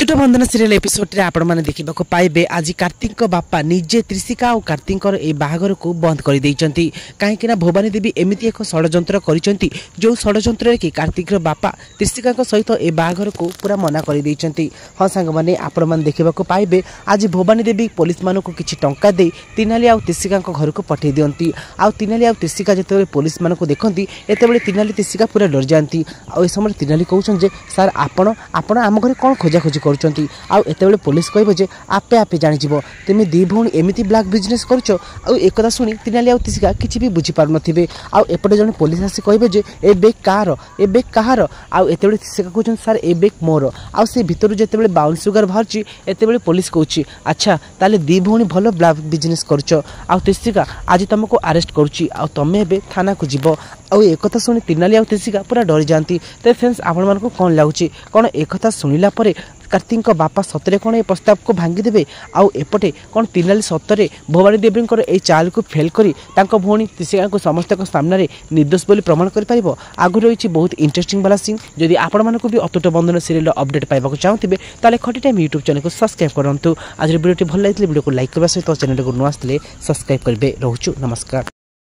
छुट बंधन serial episode रे आपण माने देखिबा पाइबे आज कार्तिक बापा निजे त्रिशिका और कार्तिक ए बाहागर को बंद कर देइचंती कहीं भवानी देवी एमती एक षड्यंत्र करिसंती जो षड्यंत्र कि कार्तिक बापा त्रिशिका सहित ए बाहागर को पूरा मना कर देइचंती। हाँ सांग माने आपण माने देखिबा पाइबे आज भवानी देवी पुलिस मानक किछि टंका दे तिनाली आ त्रिशिका घर को पठे दियंती आ तिनाली आ त्रिशिका जेतेबेले पुलिस मानक देखंती एतेबेले तिनाली त्रिशिका पूरा डर जांती आ ए समय तिनाली कहउछन जे सर आपण आपण आम घरे कोन खोजा खोजी करुचंती आउ एतेबेले पुलिस कहबो जे आपे आपे जानि जिवो तुम दी भौणी एमिति ब्लैक बिजनेस करछो आउ एकदा सुनी तिनाली आउ त्रिशिका किछि भी बुझी पार नथिबे आउ एपटे जने पुलिस आसी कहबे जे ए बेग कहार आउ एतेबेले त्रिशिका कहउछन सर ए बेग मोर आउ से भितरु जेतेबेले बाउल सुगर भरची एतेबेले पुलिस कहउची अच्छा ताले दी भौणी भलो ब्लैक बिजनेस करछो आउ त्रिशिका आज तुमको अरेस्ट करूची आउ तमे एबे थाना को जिवो आउ एकथा सुनी तिनाली आउ त्रिशिका पूरा डरी जांती। ते फ्रेंड्स आपण मानको कोन लागुची कोन एकथा सुनिला परे कार्तिक बापा सतरे कौन ए प्रस्ताव को भांगी देबे आउ एपटे कौन तिनाली सतरे भवानी देवी ए चाल को फेल करी तांको भौणी त्रिशिका को समस्त सामने निर्दोष बोली प्रमाण कर पारिबो। आगु रही बहुत इंटरेस्टिंग वाला सीन जदि आपण मानको भी अतुट बंधन सीरियल अपडेट पाइबा चाहूथिबे ताले खटी टाइम यूट्यूब चैनल को सब्सक्राइब करंतु। आज वीडियो भल लागिले वीडियो को लाइक करबा सहित चैनल को नुआ आसले सब्सक्राइब करबे। रहूछु नमस्कार।